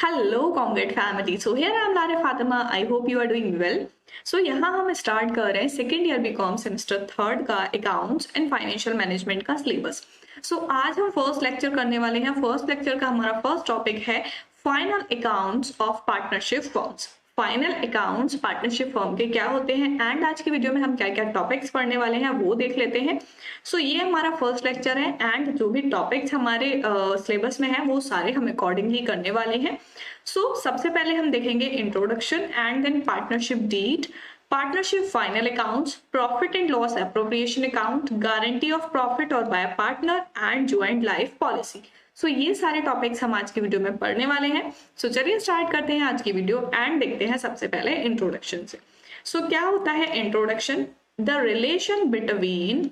Hello congrats family. So here I am लारे Fatima. I hope you are doing well. So यहाँ हम start कर रहे हैं second year BCom semester third का अकाउंट्स एंड फाइनेंशियल मैनेजमेंट का सिलेबस। सो आज हम फर्स्ट लेक्चर करने वाले हैं। फर्स्ट लेक्चर का हमारा फर्स्ट टॉपिक है final accounts of partnership firms. Final accounts partnership firm के क्या होते हैं एंड आज की वीडियो में हम क्या क्या टॉपिक्स पढ़ने वाले हैं वो देख लेते हैं। सो ये हमारा फर्स्ट लेक्चर है एंड जो भी टॉपिक्स हमारे सिलेबस में है वो सारे हम अकॉर्डिंगली करने वाले हैं। सो सबसे पहले हम देखेंगे introduction and then partnership deed, partnership final accounts, profit and loss appropriation account, guarantee of profit or by partner and joint life policy. So ये सारे टॉपिक्स हम आज की वीडियो में पढ़ने वाले हैं। सो चलिए स्टार्ट करते हैं आज की वीडियो एंड देखते हैं सबसे पहले इंट्रोडक्शन से। सो क्या होता है introduction? The relation between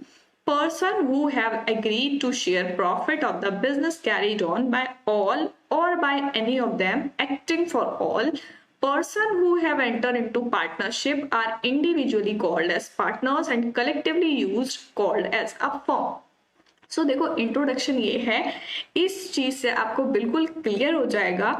person who have agreed to share profit of the business carried on by all or by any of them acting for all person who have entered into partnership are individually called as partners and collectively used called as a firm। सो देखो introduction ये है, इस चीज से आपको बिल्कुल clear हो जाएगा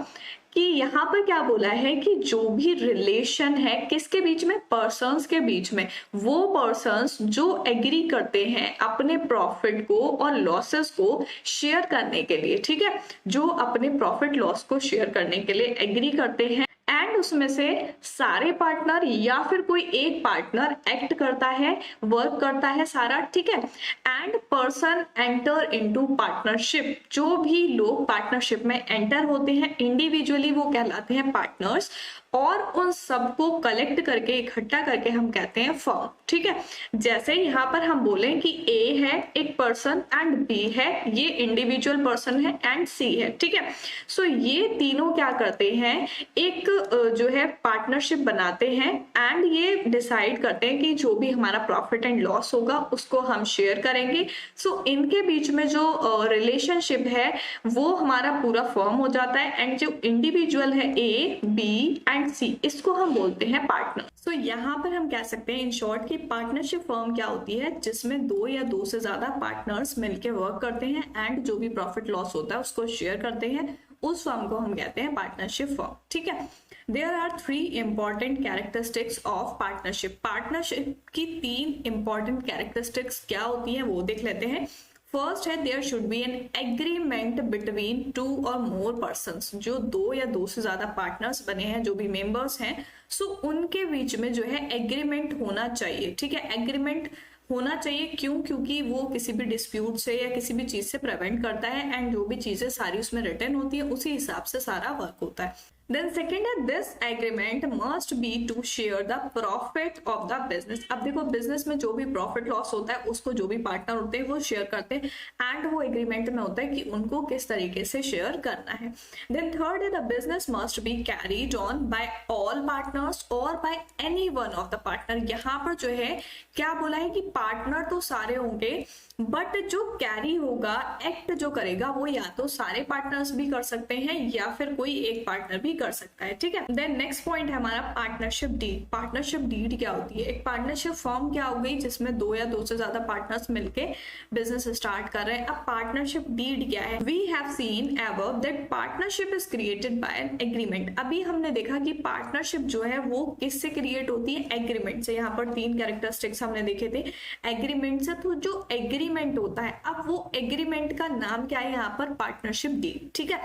कि यहाँ पर क्या बोला है कि जो भी रिलेशन है किसके बीच में, पर्सन्स के बीच में, वो पर्सन्स जो एग्री करते हैं अपने प्रॉफिट को और लॉसेस को शेयर करने के लिए, ठीक है, जो अपने प्रॉफिट लॉस को शेयर करने के लिए एग्री करते हैं एंड उसमें से सारे पार्टनर या फिर कोई एक पार्टनर एक्ट करता है, वर्क करता है सारा, ठीक है। And person enter into partnership, जो भी लोग पार्टनरशिप में एंटर होते हैं इंडिविजुअली वो कहलाते हैं पार्टनर्स और उन सबको कलेक्ट करके इकट्ठा करके हम कहते हैं फर्म, ठीक है। जैसे यहाँ पर हम बोले कि ए है एक पर्सन एंड बी है ये इंडिविजुअल पर्सन है एंड सी है, ठीक है। सो ये तीनों क्या करते हैं, एक जो है पार्टनरशिप बनाते हैं एंड ये डिसाइड करते हैं कि जो भी हमारा प्रॉफिट एंड लॉस होगा उसको हम शेयर करेंगे। सो इनके बीच में जो रिलेशनशिप है वो हमारा पूरा फर्म हो जाता है एंड जो इंडिविजुअल है ए बी एंड सी इसको हम बोलते हैं पार्टनर। सो यहाँ पर हम कह सकते हैं इन शॉर्ट कि पार्टनरशिप फर्म क्या होती है, जिसमें दो या दो से ज्यादा पार्टनर्स मिलकर वर्क करते हैं एंड जो भी प्रॉफिट लॉस होता है उसको शेयर करते हैं, उस फर्म को हम कहते हैं पार्टनरशिप फर्म, ठीक है। There are 3 important characteristics of partnership. Partnership की 3 इंपॉर्टेंट कैरेक्टरिस्टिक्स क्या होती है वो देख लेते हैं। फर्स्ट है there should be an agreement between 2 or more persons, जो 2 या 2 से ज्यादा पार्टनर्स बने हैं, जो भी मेंबर्स हैं, सो उनके बीच में जो है एग्रीमेंट होना चाहिए, ठीक है। एग्रीमेंट होना चाहिए क्यों? क्योंकि वो किसी भी डिस्प्यूट से या किसी भी चीज से प्रिवेंट करता है एंड जो भी चीजें सारी उसमें रिटर्न होती है उसी हिसाब से सारा वर्क होता है। देन सेकेंड है this agreement must be to share the profit of the business. अब देखो बिजनेस में जो भी प्रॉफिट लॉस होता है उसको जो भी पार्टनर होते हैं वो शेयर करते हैं एंड वो एग्रीमेंट में होता है कि उनको किस तरीके से शेयर करना है। देन थर्ड है the business must be carried on by all partners or by any one of the partner. यहाँ पर जो है क्या बोला है कि पार्टनर तो सारे होंगे बट जो कैरी होगा, एक्ट जो करेगा वो या तो सारे पार्टनर्स भी कर सकते हैं या फिर कोई एक पार्टनर भी कर सकता है, ठीक है। देन नेक्स्ट पॉइंट है हमारा पार्टनरशिप डीड। पार्टनरशिप डीड क्या होती है? एक पार्टनरशिप फर्म क्या हो गई जिसमें 2 या 2 से ज्यादा पार्टनर्स मिलके बिजनेस स्टार्ट कर रहे हैं। अब पार्टनरशिप डीड क्या है? We have seen above that partnership is created by an agreement. अभी हमने देखा कि पार्टनरशिप जो है वो किससे क्रिएट होती है? एग्रीमेंट से। यहाँ पर 3 कैरेक्टरिस्टिक्स हमने देखे थे एग्रीमेंट से। तो जो एग्रीमेंट होता है, अब वो एग्रीमेंट का नाम क्या है यहाँ पर? पार्टनरशिप डीड, ठीक है।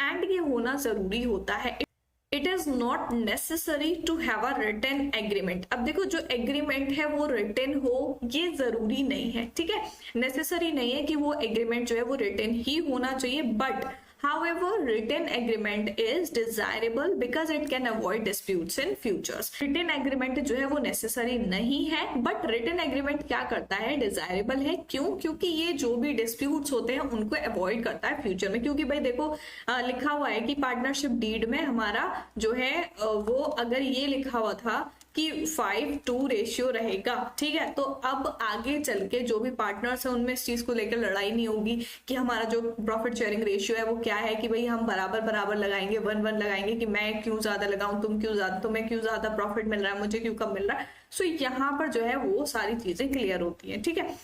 एंड ये होना जरूरी होता है। It is not necessary to have a written agreement. अब देखो जो एग्रीमेंट है वो रिटन हो ये जरूरी नहीं है, ठीक है। नेसेसरी नहीं है कि वो एग्रीमेंट जो है वो रिटन ही होना चाहिए, but however written agreement is desirable because it can avoid disputes in futures। written agreement जो है वो necessary नहीं है but written agreement क्या करता है? desirable है। क्यों? क्योंकि ये जो भी disputes होते हैं उनको avoid करता है फ्यूचर में। क्योंकि भाई देखो लिखा हुआ है कि पार्टनरशिप डीड में हमारा जो है वो अगर ये लिखा हुआ था कि 5:2 रेशियो रहेगा, ठीक है, तो अब आगे चल के जो भी पार्टनर्स हैं उनमें इस चीज को लेकर लड़ाई नहीं होगी कि हमारा जो प्रॉफिट शेयरिंग रेशियो है वो क्या है, कि भाई हम बराबर बराबर लगाएंगे, 1-1 लगाएंगे, कि मैं क्यों ज्यादा लगाऊं, तुम क्यों ज्यादा, तुम्हें क्यों ज्यादा प्रॉफिट मिल रहा है, मुझे क्यों कम मिल रहा है। सो यहाँ पर जो है वो सारी चीजें क्लियर होती है, ठीक है।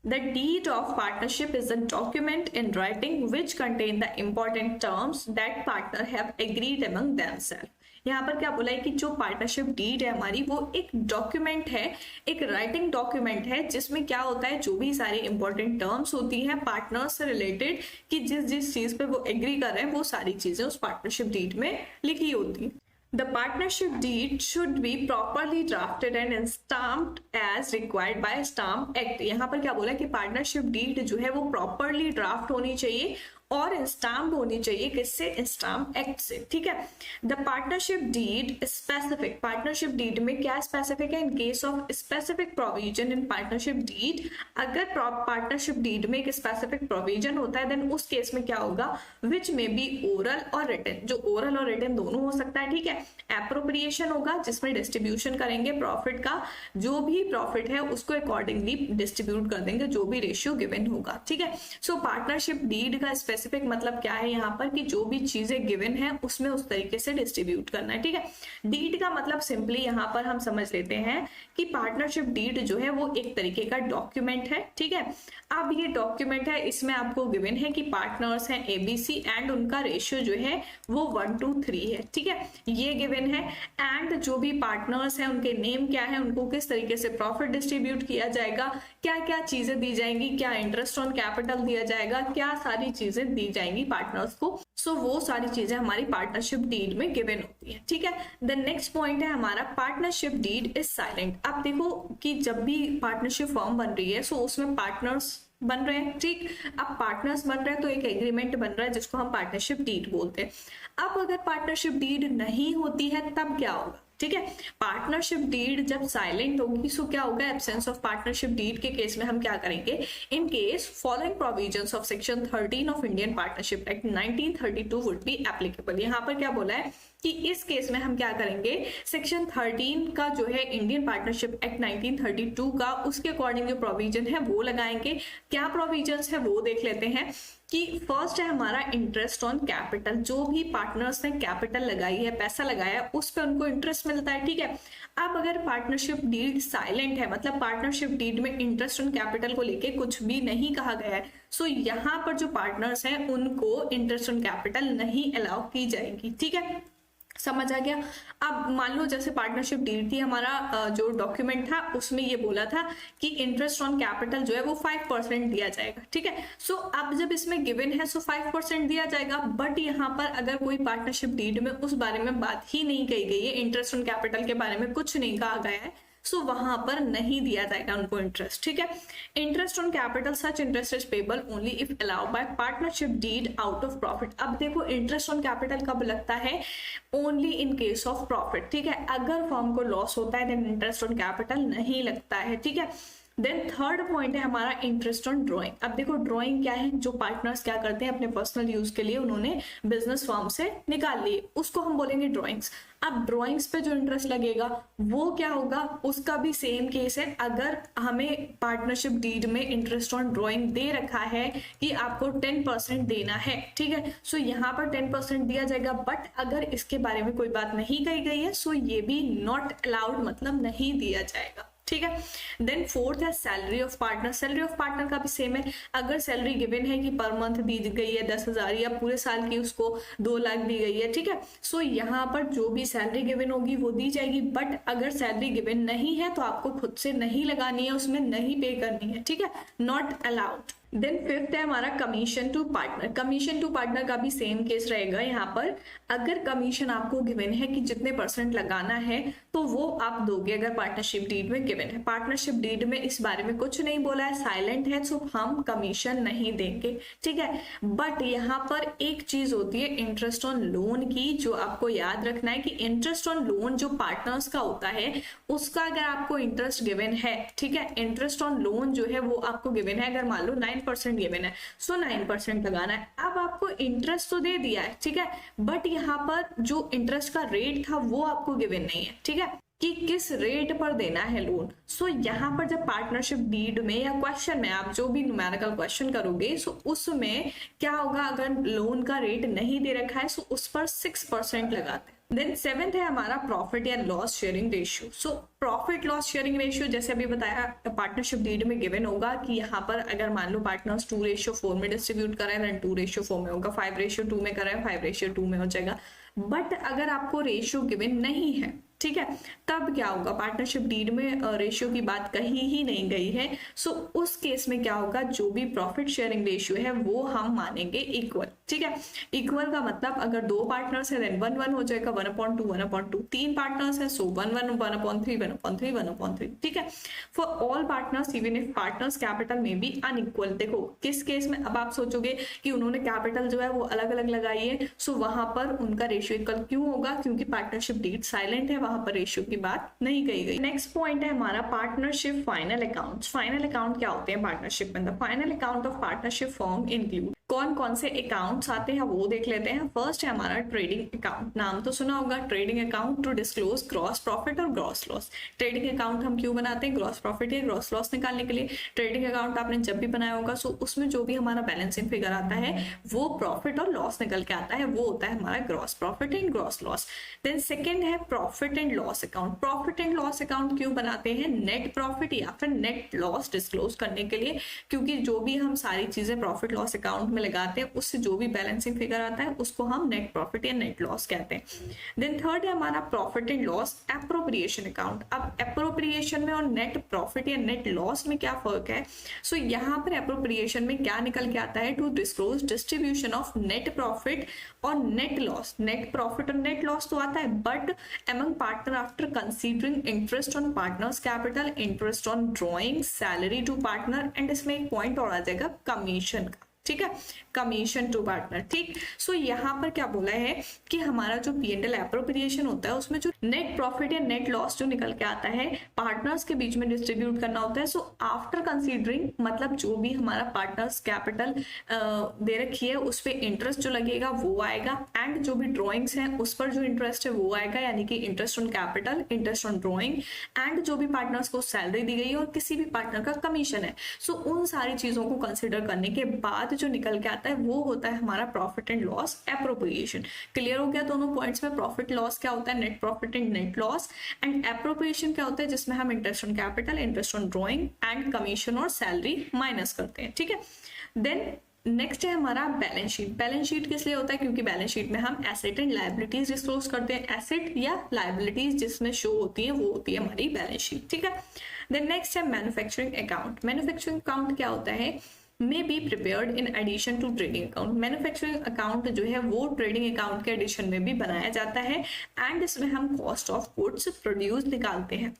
The deed of partnership is a document in writing which contain the important terms that partner have agreed among themselves. यहाँ पर क्या बोला है कि जो पार्टनरशिप डीड है हमारी वो एक डॉक्यूमेंट है, एक राइटिंग डॉक्यूमेंट है जिसमें क्या होता है, जो भी सारी इंपॉर्टेंट टर्म्स होती हैं पार्टनर्स से रिलेटेड कि जिस जिस चीज पे वो एग्री कर रहे हैं वो सारी चीजें उस पार्टनरशिप डीड में लिखी होती हैं. The partnership deed should be properly drafted and stamped as required by Stamp Act. यहाँ पर क्या बोला कि पार्टनरशिप डीड जो है वो प्रॉपरली ड्राफ्ट होनी चाहिए और स्टाम्प होनी चाहिए, किससे, स्टाम्प एक्ट से. ठीक है. The partnership deed specific, partnership deed में क्या स्पेसिफिक है, in case of specific provision in partnership deed, अगर पार्टनरशिप डीड में एक स्पेसिफिक प्रोविजन होता है देन उस केस में क्या होगा, विच में बी ओरल और रिटन, जो ओरल और रिटन दोनों हो सकता है. ठीक है. एप्रोप्रिएशन होगा जिसमें डिस्ट्रीब्यूशन करेंगे प्रॉफिट का, जो भी प्रॉफिट है उसको अकॉर्डिंगली डिस्ट्रीब्यूट कर देंगे जो भी रेशियो गिवन होगा. ठीक है. सो पार्टनरशिप डीड का स्पेसिफिक मतलब क्या है यहाँ पर कि जो भी चीजें गिवन है उसमें उस तरीके से डिस्ट्रीब्यूट करना है. ठीक है. डीड का मतलब सिंपली यहाँ पर हम समझ लेते हैं कि पार्टनरशिप डीड जो है वो एक तरीके का डॉक्यूमेंट है. ठीक है. अब ये डॉक्यूमेंट है, इसमें आपको गिवन है कि पार्टनर्स हैं ABC एंड उनका रेशियो जो है वो 1:3 है. ठीक है. ये गिवन है एंड जो भी पार्टनर्स हैं उनके नेम क्या है, उनको किस तरीके से प्रॉफिट डिस्ट्रीब्यूट किया जाएगा, क्या क्या चीजें दी जाएंगी, क्या इंटरेस्ट ऑन कैपिटल दिया जाएगा, क्या सारी चीजें दी जाएंगी पार्टनर्स को. सो वो सारी चीजें हमारी पार्टनरशिप डीड में गिवन होती है. ठीक है. द नेक्स्ट पॉइंट है हमारा पार्टनरशिप डीड इज साइलेंट. अब देखो कि जब भी पार्टनरशिप फॉर्म बन रही है सो उसमें पार्टनर्स बन रहे हैं. ठीक. अब पार्टनर्स बन रहे हैं तो एक एग्रीमेंट बन रहा है जिसको हम पार्टनरशिप डीड बोलते हैं. अब अगर पार्टनरशिप डीड नहीं होती है तब क्या होगा. ठीक है. पार्टनरशिप डीड जब साइलेंट होगी सो क्या होगा, एब्सेंस ऑफ पार्टनरशिप डीड के केस में हम क्या करेंगे, in case following provisions of section 13 of Indian partnership act 1932 would be applicable. यहाँ पर क्या बोला है कि इस केस में हम क्या करेंगे, सेक्शन 13 का जो है इंडियन पार्टनरशिप एक्ट 1932 का, उसके अकॉर्डिंग जो प्रोविजन है वो लगाएंगे. क्या प्रोविजंस है वो देख लेते हैं कि फर्स्ट है हमारा इंटरेस्ट ऑन कैपिटल. जो भी पार्टनर्स ने कैपिटल लगाई है, पैसा लगाया है, उस पर उनको इंटरेस्ट मिलता है. ठीक है. अब अगर पार्टनरशिप डीड साइलेंट है, मतलब पार्टनरशिप डीड में इंटरेस्ट ऑन कैपिटल को लेके कुछ भी नहीं कहा गया है, सो यहाँ पर जो पार्टनर्स हैं उनको इंटरेस्ट ऑन कैपिटल नहीं अलाउ की जाएगी. ठीक है. समझ आ गया. अब मान लो जैसे पार्टनरशिप डीड थी, हमारा जो डॉक्यूमेंट था उसमें ये बोला था कि इंटरेस्ट ऑन कैपिटल जो है वो 5% दिया जाएगा. ठीक है. सो अब जब इसमें गिवन है सो 5% दिया जाएगा, बट यहाँ पर अगर कोई पार्टनरशिप डीड में उस बारे में बात ही नहीं कही गई है, इंटरेस्ट ऑन कैपिटल के बारे में कुछ नहीं कहा गया है, सो वहां पर नहीं दिया जाएगा उनको इंटरेस्ट. ठीक है. Interest on capital, such interest is payable only if allowed by partnership deed out of profit. अब देखो इंटरेस्ट ऑन कैपिटल कब लगता है, only in case of profit. ठीक है. अगर फर्म को लॉस होता है देन इंटरेस्ट ऑन कैपिटल नहीं लगता है. ठीक है. देन थर्ड पॉइंट है हमारा इंटरेस्ट ऑन ड्रॉइंग. अब देखो ड्रॉइंग क्या है, जो पार्टनर्स क्या करते हैं अपने पर्सनल यूज के लिए उन्होंने बिजनेस फर्म से निकाल लिए, उसको हम बोलेंगे ड्रॉइंग्स. अब ड्रॉइंग्स पे जो इंटरेस्ट लगेगा वो क्या होगा, उसका भी सेम केस है. अगर हमें पार्टनरशिप डीड में इंटरेस्ट ऑन ड्रॉइंग दे रखा है कि आपको 10% देना है. ठीक है. सो यहाँ पर 10% दिया जाएगा, बट अगर इसके बारे में कोई बात नहीं कही गई है सो ये भी नॉट अलाउड, मतलब नहीं दिया जाएगा. ठीक है. देन फोर्थ है salary of partner. Salary of partner का भी सेम है. अगर सैलरी गिवन है कि पर मंथ दी गई है 10,000 या पूरे साल की उसको 2 लाख दी गई है. ठीक है. सो यहाँ पर जो भी सैलरी गिवन होगी वो दी जाएगी, बट अगर सैलरी गिवन नहीं है तो आपको खुद से नहीं लगानी है, उसमें नहीं पे करनी है. ठीक है. Not allowed. देन फिफ्थ है हमारा commission to partner. Commission to partner का भी सेम केस रहेगा. यहाँ पर अगर कमीशन आपको गिवन है कि जितने % लगाना है तो वो आप दोगे अगर पार्टनरशिप डीड में गिवन है. पार्टनरशिप डीड में इस बारे में कुछ नहीं बोला है, साइलेंट है, सो हम कमीशन नहीं देंगे. ठीक है. बट यहाँ पर एक चीज होती है इंटरेस्ट ऑन लोन की, जो आपको याद रखना है कि इंटरेस्ट ऑन लोन जो पार्टनर्स का होता है उसका अगर आपको इंटरेस्ट गिवन है, ठीक है, इंटरेस्ट ऑन लोन जो है वो आपको गिवन है, अगर मान लो 9% गिवन है सो 9% लगाना है. अब आपको इंटरेस्ट तो दे दिया है. ठीक है. बट यहाँ पर जो इंटरेस्ट का रेट था वो आपको गिवन नहीं है. ठीक है, कि किस रेट पर देना है लोन. सो यहाँ पर जब पार्टनरशिप डीड में या क्वेश्चन में आप जो भी न्यूमेरिकल क्वेश्चन करोगे सो उसमें क्या होगा, अगर लोन का रेट नहीं दे रखा है सो उस पर 6% लगाते हैं. देन सेवेंथ है हमारा प्रॉफिट या loss sharing ratio. So profit loss sharing ratio जैसे अभी बताया पार्टनरशिप डीड में गिवन होगा कि यहाँ पर अगर मान लो पार्टनर्स 2:4 में डिस्ट्रीब्यूट करें देन 2:4 में होगा, 5:2 में करें 5:2 में हो जाएगा। बट अगर आपको रेशियो गिवन नहीं है, ठीक है, तब क्या होगा, पार्टनरशिप डीड में रेशियो की बात कही ही नहीं गई है। सो उस केस में क्या होगा, जो भी प्रॉफिट शेयरिंग रेशियो है वो हम मानेंगे इक्वल। ठीक है, इक्वल का मतलब अगर 2 पार्टनर्स है देन 1:1 हो जाएगा, 1/2 1/2। 3 पार्टनर्स है सो 1/1 1/3 1/3 1/3। ठीक है, for all partners even if partners capital में बी अनइक्वल। देखो किस केस में, अब आप सोचोगे कि उन्होंने कैपिटल जो है वो अलग अलग लगाई है, सो वहां पर उनका रेशियो इक्वल क्यों होगा, क्योंकि पार्टनरशिप डीड साइलेंट है, वहां पर रेशियो की बात नहीं कही गई। नेक्स्ट पॉइंट है हमारा partnership final accounts. Final account क्या होते हैं पार्टनरशिप में? The final account of partnership form include, कौन कौन से अकाउंट्स आते हैं वो देख लेते हैं। फर्स्ट है हमारा ट्रेडिंग अकाउंट, नाम तो सुना होगा, trading account to disclose gross profit और ग्रॉस लॉस। ट्रेडिंग अकाउंट हम क्यों बनाते हैं? ग्रॉस प्रॉफिट या ग्रॉस लॉस निकालने के लिए। ट्रेडिंग अकाउंट आपने जब भी बनाया होगा सो उसमें जो भी हमारा बैलेंसिंग फिगर आता है वो प्रॉफिट और लॉस निकल के आता है, वो होता है हमारा gross profit and gross loss. Then second है profit and loss account. Profit and loss account क्यों बनाते हैं? नेट प्रॉफिट या फिर नेट लॉस डिस्क्लोज करने के लिए, क्योंकि जो भी हम सारी चीजें प्रॉफिट लॉस अकाउंट में लगाते हैं उससे जो भी बैलेंसिंग फिगर आता है उसको हम नेट प्रॉफिट या नेट लॉस कहते हैं। देन थर्ड है हमारा profit and loss appropriation account. अब एप्रोप्रिएशन में और नेट प्रॉफिट या नेट लॉस में क्या फर्क है? सो यहाँ पर एप्रोप्रिएशन में क्या निकल के आता है? To disclose distribution of net profit और नेट लॉस। नेट प्रॉफिट और नेट लॉस तो आता है, but among partner after considering interest on partners capital, interest on drawing, salary to partner, and इसमें एक पॉइंट और आ जाएगा कमीशन का। ठीक है, कमीशन टू पार्टनर। ठीक, सो यहाँ पर क्या बोला है कि हमारा जो P&L एप्रोप्रिएशन होता है उसमें जो नेट प्रॉफिट या नेट लॉस जो निकल के आता है पार्टनर्स के बीच में डिस्ट्रीब्यूट करना होता है। सो आफ्टर कंसीडरिंग, मतलब जो भी हमारा पार्टनर्स कैपिटल दे रखी है उस पर इंटरेस्ट जो लगेगा वो आएगा, एंड जो भी ड्रॉइंग्स हैं उस पर जो इंटरेस्ट है वो आएगा, यानी कि interest on capital, interest on drawing, and जो भी पार्टनर्स को सैलरी दी गई है और किसी भी पार्टनर का कमीशन है। सो उन सारी चीजों को कंसिडर करने के बाद जो निकल के आता है वो होता है हमारा profit and loss appropriation. Clear हो गया दोनों पॉइंट्स में? प्रॉफिट लॉस क्या होता है? Net profit and net loss. And appropriation क्या होता है? जिसमें हम interest on capital, interest on drawing and commission और सैलरी माइनस करते हैं। ठीक है, देन नेक्स्ट है हमारा बैलेंस शीट। बैलेंस शीट किस लिए होता है? क्योंकि बैलेंस शीट में हम एसेट एंड लायबिलिटीज डिस्क्लोज करते हैं। एसेट या लायबिलिटीज जिसमें शो होती है वो होती है हमारी बैलेंस शीट। ठीक है, देन नेक्स्ट है मैन्युफैक्चरिंग अकाउंट। मैन्युफैक्चरिंग अकाउंट क्या होता है? may be prepared in addition to trading account। Manufacturing account जो है वो ट्रेडिंग अकाउंट के एडिशन में भी बनाया जाता है, एंड इसमें हम कॉस्ट ऑफ गुड्स प्रोड्यूस निकालते हैं।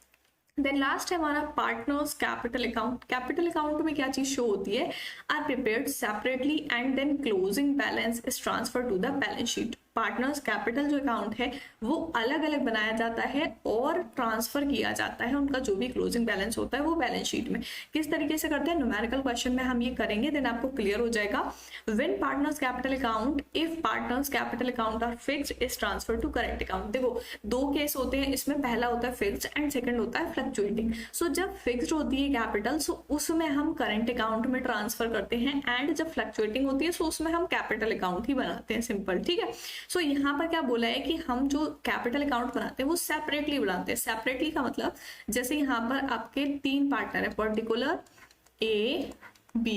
देन लास्ट है हमारा partners capital account. Capital account में क्या चीज शो होती है? Are prepared separately and then closing balance is transfer to the balance sheet. Partners capital जो अकाउंट है वो अलग अलग बनाया जाता है और ट्रांसफर किया जाता है उनका जो भी क्लोजिंग बैलेंस होता है वो बैलेंस शीट में। किस तरीके से करते हैं? न्यूमेरिकल क्वेश्चन में हम ये करेंगे, देन आपको क्लियर हो जाएगा। When partners capital account, if partners capital account are fixed is transfer to current account. देखो 2 केस होते हैं इसमें, पहला होता है फिक्स्ड एंड सेकंड होता है फ्लक्चुएटिंग। सो जब फिक्स्ड होती है कैपिटल सो उसमें हम करंट अकाउंट में ट्रांसफर करते हैं, एंड जब फ्लक्चुएटिंग होती है सो उसमें हम कैपिटल अकाउंट ही बनाते हैं, सिंपल। ठीक है, सो यहाँ पर क्या बोला है कि हम जो कैपिटल अकाउंट बनाते हैं वो सेपरेटली बनाते हैं। सेपरेटली का मतलब जैसे यहाँ पर आपके 3 पार्टनर है, पर्टिकुलर A, B,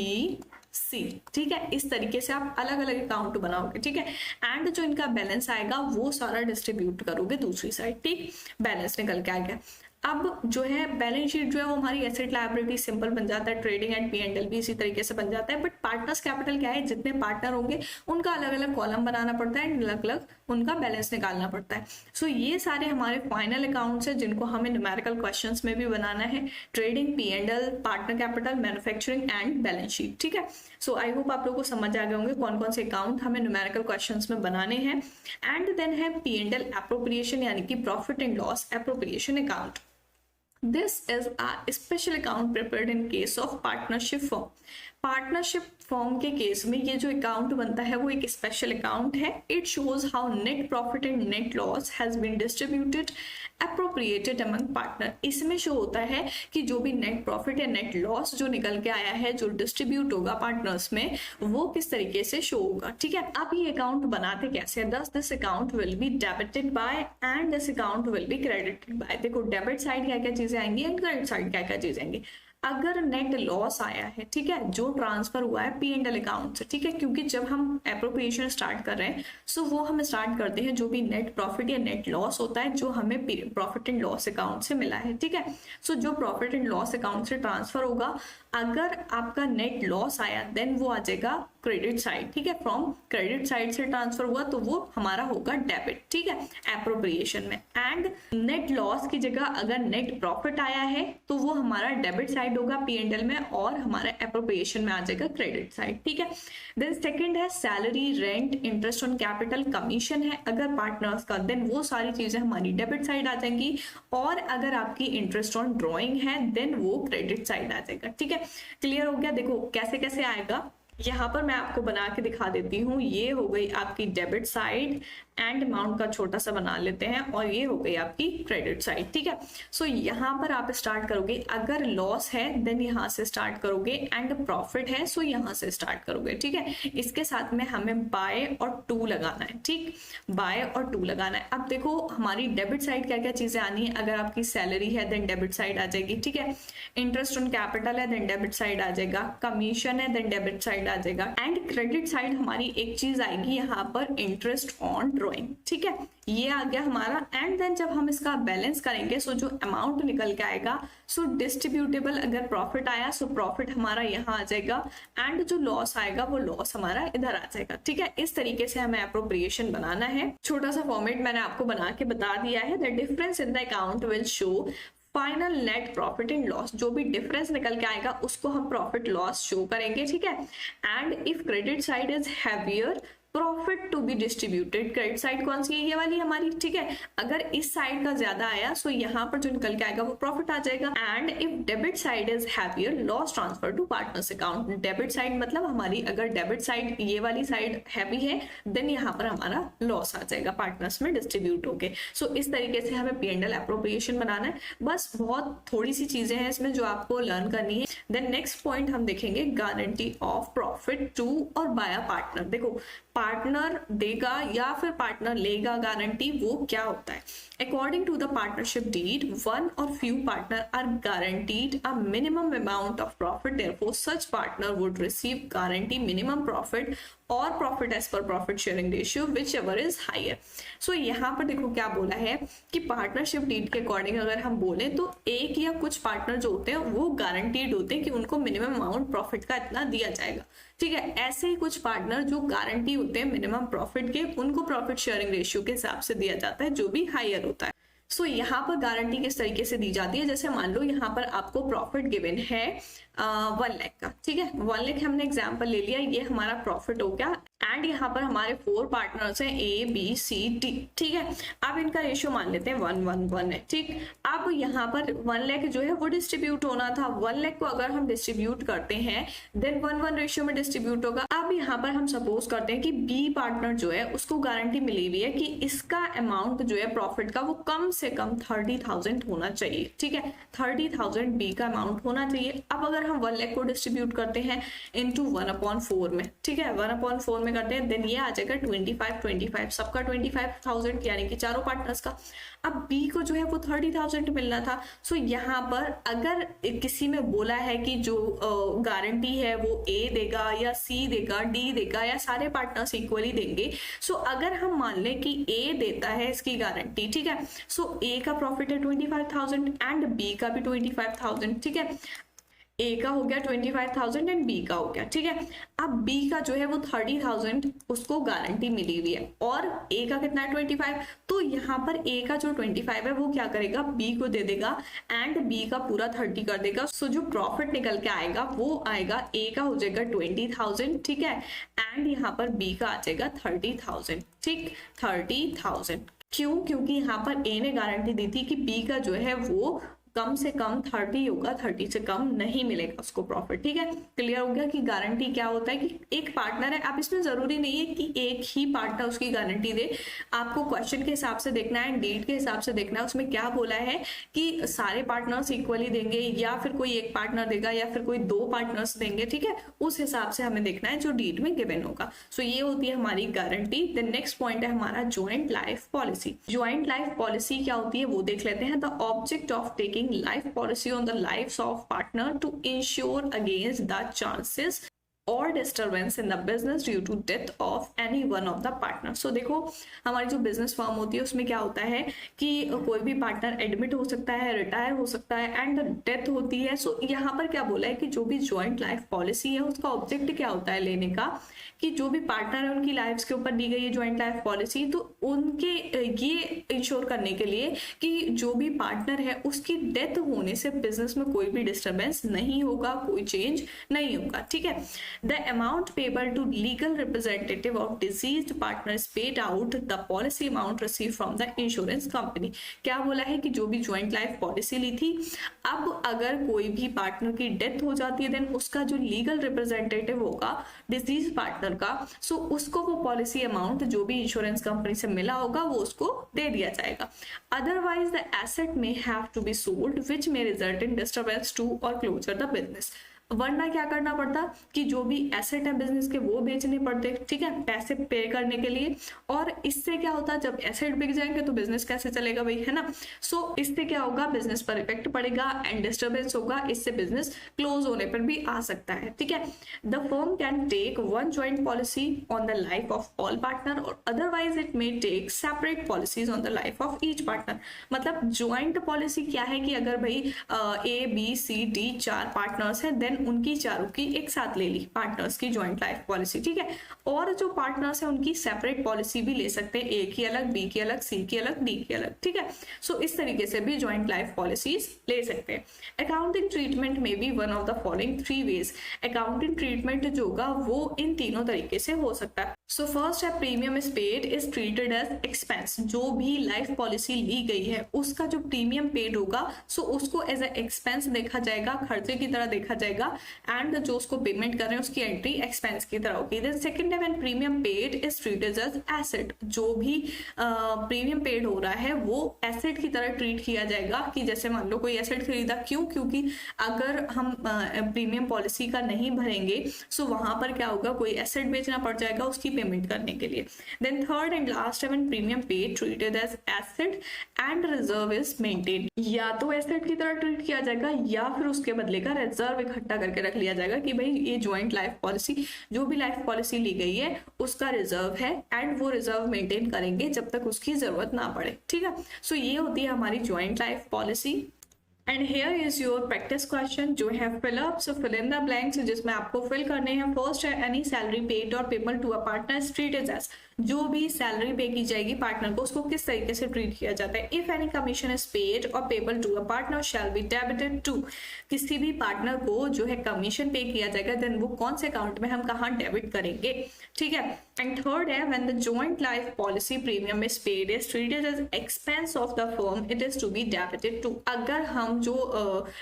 C। ठीक है, इस तरीके से आप अलग अलग अकाउंट बनाओगे। ठीक है, एंड जो इनका बैलेंस आएगा वो सारा डिस्ट्रीब्यूट करोगे दूसरी साइड। ठीक, बैलेंस निकल के आएगा। अब जो है बैलेंस शीट जो है वो हमारी एसेट लायबिलिटी सिंपल बन जाता है, ट्रेडिंग एंड P&L भी इसी तरीके से बन जाता है। बट पार्टनर्स कैपिटल क्या है? जितने पार्टनर होंगे उनका अलग अलग कॉलम बनाना पड़ता है, अलग अलग उनका बैलेंस निकालना पड़ता है। सो ये सारे हमारे फाइनल अकाउंट्स है जिनको हमें न्यूमेरिकल क्वेश्चंस में भी बनाना है। Trading, P&L, partner capital, manufacturing and balance sheet. ठीक है, सो आई होप आप लोगों को समझ आ गए होंगे कौन कौन से अकाउंट हमें न्यूमेरिकल क्वेश्चंस में बनाने हैं। एंड देन है P&L एप्रोप्रिएशन, यानी कि profit and loss appropriation account. This is a special account prepared in case of partnership firm। Partnership form के केस में ये जो अकाउंट बनता है वो एक स्पेशल अकाउंट है। It shows how net profit and net loss has been distributed appropriated among partner. इसमें शो होता है कि जो भी नेट प्रॉफिट या नेट लॉस जो निकल के आया है, जो डिस्ट्रीब्यूट होगा पार्टनर्स में, वो किस तरीके से शो होगा। ठीक है, अब ये अकाउंट बनाते कैसे है। दस this account will be debited bye and this account will be credited bye. देखो डेबिट साइड क्या क्या चीजें आएंगी एंड क्रेडिट साइड क्या क्या चीजें आएंगी। अगर नेट लॉस आया है, ठीक है, जो ट्रांसफर हुआ है P&L अकाउंट से, ठीक है, क्योंकि जब हम एप्रोप्रिएशन स्टार्ट कर रहे हैं सो वो हम स्टार्ट करते हैं जो भी नेट प्रॉफिट या नेट लॉस होता है जो हमें प्रॉफिट एंड लॉस अकाउंट से मिला है। ठीक है, सो जो प्रॉफिट एंड लॉस अकाउंट से ट्रांसफर होगा, अगर आपका नेट लॉस आया देन वो आ जाएगा क्रेडिट साइड। ठीक है, फ्रॉम क्रेडिट साइड से ट्रांसफर हुआ तो वो हमारा होगा डेबिट। ठीक है, एप्रोप्रिएशन में। एंड नेट लॉस की जगह अगर नेट प्रॉफिट आया है तो वो हमारा डेबिट साइड होगा P&L में और हमारा एप्रोप्रिएशन में आ जाएगा क्रेडिट साइड। ठीक है, देन सेकंड है salary, rent, interest on capital, commission है अगर पार्टनर्स का, देन वो सारी चीजें हमारी डेबिट साइड आ जाएंगी। और अगर आपकी इंटरेस्ट ऑन ड्रॉइंग है देन वो क्रेडिट साइड आ जाएगा। ठीक है, क्लियर हो गया। देखो कैसे कैसे आएगा, यहाँ पर मैं आपको बना के दिखा देती हूँ। ये हो गई आपकी डेबिट साइड, एंड अमाउंट का छोटा सा बना लेते हैं, और ये हो गई आपकी क्रेडिट साइड। ठीक है, सो यहाँ पर आप स्टार्ट करोगे, अगर लॉस है देन यहाँ से स्टार्ट करोगे, एंड प्रॉफिट है सो यहाँ से स्टार्ट करोगे। ठीक है, इसके साथ में हमें बाय और टू लगाना है। ठीक, बाय और टू लगाना है। अब देखो हमारी डेबिट साइड क्या क्या चीजें आनी है। अगर आपकी सैलरी है देन डेबिट साइड आ जाएगी। ठीक है, इंटरेस्ट ऑन कैपिटल है देन डेबिट साइड आ जाएगा, कमीशन है देन डेबिट साइड आ जाएगा, एंड क्रेडिट साइड हमारी एक चीज आएगी यहाँ पर इंटरेस्ट ऑन ड्रॉइंग। ठीक है, ये आ गया हमारा। एंड देन जब हम इसका बैलेंस करेंगे सो जो अमाउंट निकल के आएगा सो डिस्ट्रीब्यूटेबल, अगर प्रॉफिट आया सो प्रॉफिट हमारा यहाँ आ जाएगा, एंड जो लॉस आएगा वो लॉस हमारा इधर आ जाएगा। ठीक है, इस तरीके से हमें एप्रोप्रिएशन बनाना है। छोटा सा फॉर्मेट मैंने आपको बना के बता दिया है। The difference in the account will show final net profit and loss. जो भी डिफरेंस निकल के आएगा उसको हम प्रॉफिट लॉस शो करेंगे। ठीक है, and if credit side is heavier profit to be distributed. Credit side कौन सी है, ये वाली हमारी। ठीक है, अगर इस साइड का ज्यादा आया सो यहाँ पर जो निकल के आएगा वो प्रॉफिट आ जाएगा। And if debit side is heavier loss transfer to partners account. Debit side मतलब हमारी अगर डेबिट साइड ये वाली साइड हैवी है देन यहाँ पर हमारा लॉस आ जाएगा पार्टनर्स में डिस्ट्रीब्यूट होके। सो इस तरीके से हमें P&L एप्रोप्रिएशन बनाना है। बस बहुत थोड़ी सी चीजें हैं इसमें जो आपको लर्न करनी है। देन नेक्स्ट पॉइंट हम देखेंगे गारंटी ऑफ प्रॉफिट टू और बाय अ पार्टनर। देखो पार्टनर देगा या फिर पार्टनर लेगा गारंटी, वो क्या होता है। According to the partnership deed, one or few partner are guaranteed a minimum amount of profit, therefore such partner would receive guarantee minimum profit or profit as per profit sharing ratio whichever is higher. So यहाँ पर देखो क्या बोला है कि partnership deed के according अगर हम बोले तो एक या कुछ पार्टनर जो होते हैं वो गारंटीड होते हैं कि उनको मिनिमम अमाउंट प्रॉफिट का इतना दिया जाएगा। ठीक है, ऐसे ही कुछ पार्टनर जो गारंटी होते हैं मिनिमम प्रॉफिट के, उनको प्रॉफिट शेयरिंग रेशियो के हिसाब से दिया जाता है जो भी हायर होता है। सो यहाँ पर गारंटी किस तरीके से दी जाती है, जैसे मान लो यहाँ पर आपको प्रॉफिट गिवन है 1 लाख का। ठीक है, 1 लाख हमने एग्जांपल ले लिया, ये हमारा प्रॉफिट हो गया। एंड यहाँ पर हमारे 4 पार्टनर्स हैं A B C D। ठीक है, अब इनका रेशियो मान लेते हैं 1:1 है। ठीक, अब यहाँ पर 1 लाख जो है वो डिस्ट्रीब्यूट होना था। 1 लाख को अगर हम डिस्ट्रीब्यूट करते हैं देन 1:1 रेशियो में डिस्ट्रीब्यूट होगा। अब यहाँ पर हम सपोज करते हैं कि B पार्टनर जो है उसको गारंटी मिली हुई है कि इसका अमाउंट जो है प्रॉफिट का वो कम से कम 30,000 होना चाहिए। ठीक है, 30,000 B का अमाउंट होना चाहिए। अब अगर हम 1 लाख को डिस्ट्रीब्यूट करते हैं इनटू 1/4 में, ठीक है, 1/4 में करते हैं देन ये आ जाएगा 25 सबका 25,000 यानी कि चारों पार्टनर्स का। अब बी को जो है वो 30,000 मिलना था। सो यहाँ पर अगर किसी में बोला है कि जो गारंटी है वो ए देगा या सी देगा, डी देगा या सारे पार्टनर्स इक्वली देंगे। सो अगर हम मान लें कि ए देता है इसकी गारंटी, ठीक है, सो ए का प्रॉफिट है 25,000 एंड बी का भी 25,000। ठीक है, ए का हो गया 25,000 एंड बी का हो गया। ठीक है, अब बी का जो है वो 30,000 उसको गारंटी मिली हुई है और ए का कितना है 25। तो यहाँ पर ए का जो 25 है वो क्या करेगा, बी को दे देगा एंड बी का पूरा 30 कर देगा। सो जो प्रॉफिट निकल के आएगा वो आएगा, ए का हो जाएगा 20,000। ठीक है, एंड यहाँ पर बी का आ जाएगा 30,000। ठीक, 30,000 क्यों, क्योंकि यहाँ पर ए ने गारंटी दी थी कि बी का जो है वो कम से कम 30 होगा, 30 से कम नहीं मिलेगा उसको प्रॉफिट। ठीक है, क्लियर हो गया कि गारंटी क्या होता है कि एक पार्टनर है, आप इसमें जरूरी नहीं है कि एक ही पार्टनर उसकी गारंटी दे, आपको क्वेश्चन के हिसाब से देखना है, डेट के हिसाब से देखना है उसमें क्या बोला है कि सारे पार्टनर्स इक्वली देंगे या फिर कोई एक पार्टनर देगा या फिर कोई 2 पार्टनर्स देंगे। ठीक है, उस हिसाब से हमें देखना है जो डीड में गिवन होगा। सो ये होती है हमारी गारंटी। द नेक्स्ट पॉइंट है हमारा joint life policy. Joint life policy क्या होती है वो देख लेते हैं। The object of taking life policy on the life of partner to insure against the chances or disturbance in the business due to death of any one of the partner. So देखो हमारी जो business firm होती है उसमें क्या होता है कि कोई भी पार्टनर एडमिट हो सकता है, रिटायर हो सकता है एंड डेथ होती है। सो यहाँ पर क्या बोला है कि जो भी ज्वाइंट लाइफ पॉलिसी है उसका ऑब्जेक्ट क्या होता है लेने का, कि जो भी पार्टनर है उनकी लाइफ के ऊपर दी गई है ज्वाइंट लाइफ पॉलिसी, तो उनके ये इंश्योर करने के लिए कि जो भी पार्टनर है उसकी डेथ होने से बिजनेस में कोई भी डिस्टर्बेंस नहीं होगा, कोई चेंज नहीं होगा। ठीक है, the amount payable to legal representative of deceased partner is paid out the policy amount received from the insurance company। क्या बोला है कि जो भी ज्वाइंट लाइफ पॉलिसी ली थी, अब अगर कोई भी पार्टनर की डेथ हो जाती है देन उसका जो लीगल रिप्रेजेंटेटिव होगा डिसीज पार्टनर का, सो उसको वो पॉलिसी अमाउंट जो भी इंश्योरेंस कंपनी से मिला होगा वो उसको दे दिया जाएगा। Otherwise the asset may have to be sold which may result in disturbance to or closure the business. वरना क्या करना पड़ता कि जो भी एसेट है बिजनेस के वो बेचने पड़ते। ठीक है, पैसे पे करने के लिए। और इससे क्या होता है, जब एसेट बिक जाएंगे तो बिजनेस कैसे चलेगा भाई, है ना। सो इससे क्या होगा, बिजनेस पर इफेक्ट पड़ेगा एंड डिस्टर्बेंस होगा, इससे बिजनेस क्लोज होने पर भी आ सकता है। ठीक है, the firm can take one joint policy on the life of all partner or otherwise it may take separate policies on the life of each partner. मतलब ज्वाइंट पॉलिसी क्या है कि अगर भाई A, B, C, D 4 partners है then उनकी चारों की एक साथ ले ली पार्टनर्स की ज्वाइंट लाइफ पॉलिसी। ठीक है, और जो पार्टनर्स है उनकी सेपरेट पॉलिसी भी ले सकते हैं, A की अलग, B की अलग, C की अलग, D की अलग। ठीक है, सो इस तरीके से भी ज्वाइंट लाइफ पॉलिसीज ले सकते हैं। अकाउंटिंग ट्रीटमेंट में भी one of the following 3 ways. Accounting treatment जो होगा वो इन तीनों तरीके से हो सकता है। सो फर्स्ट है premium is paid is treated as expense. जो भी लाइफ पॉलिसी ली गई है उसका जो प्रीमियम पेड होगा सो उसको एज ए एक्सपेंस देखा जाएगा, खर्चे की तरह देखा जाएगा एंड जो उसको पेमेंट कर रहे हैं उसकी एंट्री एक्सपेंस की तरह होगी। देन सेकंड है when premium paid is treated as asset. जो भी प्रीमियम पेड हो रहा है वो एसेट की तरह ट्रीट किया जाएगा कि जैसे मान लो कोई एसेट खरीदा, क्यों, क्योंकि अगर हम प्रीमियम पॉलिसी का नहीं भरेंगे सो वहां पर क्या होगा, कोई एसेट बेचना पड़ जाएगा उसकी पेमेंट करने के लिए। देन थर्ड एंड लास्ट है when premium paid treated as asset and reserve is maintain. या तो एसेट की तरह ट्रीट किया जाएगा या फिर उसके बदले का रिजर्व इकट्ठा करके रख लिया जाएगा कि भाई ये ज्वाइंट लाइफ पॉलिसी, जो भी लाइफ पॉलिसी ली गई है उसका रिजर्व है एंड वो रिजर्व मेंटेन करेंगे जब तक उसकी जरूरत ना पड़े। ठीक है, सो ये होती है हमारी joint life policy. And here is your practice question जो है fill up. So fill in the blanks जिसमें आपको फिल करने हैं। फर्स्ट है एनी सैलरी पेड और payable to a partner treated as. जो भी सैलरी पे की जाएगी पार्टनर को उसको किस तरीके से ट्रीट किया जाता है। If any commission is paid और payable to a partner shall be debited to. किसी भी पार्टनर को जो है कमीशन पे किया जाएगा देन वो कौन से अकाउंट में हम कहाँ डेबिट करेंगे। ठीक है, एंड थर्ड है when the joint life policy premium is paid is treated as expense of the firm it is to be debited to. अगर हम जो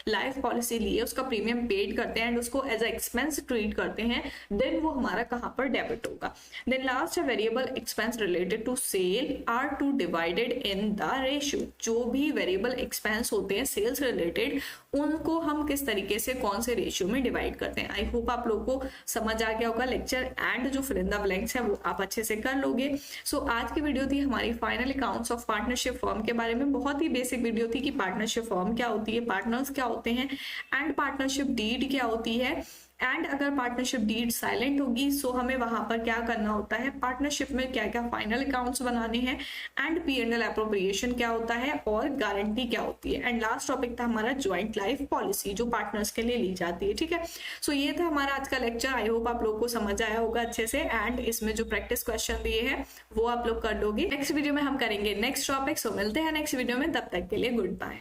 लाइफ पॉलिसी ली है उसका प्रीमियम पेड करते हैं एंड उसको एज अ एक्सपेंस ट्रीट करते हैं देन वो हमारा कहाँ पर डेबिट होगा। देन लास्ट है variable expense related to sale are to divided in the ratio। जो भी वेरिएबल एक्सपेंस होते हैं सेल्स रिलेटेड उनको हम किस तरीके से कौन से रेशियो में डिवाइड करते हैं। आई होप आप लोगों को समझ आ गया होगा लेक्चर एंड जो फिल इन द ब्लैंक्स है वो आप अच्छे से कर लोगे। सो आज की वीडियो थी हमारी final accounts of partnership firm के बारे में। बहुत ही बेसिक वीडियो थी कि पार्टनरशिप फर्म क्या होती है, पार्टनर्स क्या होते हैं एंड पार्टनरशिप डीड क्या होती है एंड अगर पार्टनरशिप डीड साइलेंट होगी सो हमें वहां पर क्या करना होता है, पार्टनरशिप में क्या क्या फाइनल अकाउंट्स बनाने हैं एंड P&L एप्रोप्रिएशन क्या होता है और गारंटी क्या होती है। एंड लास्ट टॉपिक था हमारा ज्वाइंट लाइफ पॉलिसी जो पार्टनर्स के लिए ली जाती है। ठीक है, सो ये था हमारा आज का लेक्चर। आई होप आप लोगों को समझ आया होगा अच्छे से एंड इसमें जो प्रैक्टिस क्वेश्चन दिए हैं वो आप लोग कर लोगे। नेक्स्ट वीडियो में हम करेंगे नेक्स्ट टॉपिक। सो मिलते हैं नेक्स्ट वीडियो में, तब तक के लिए गुड बाय।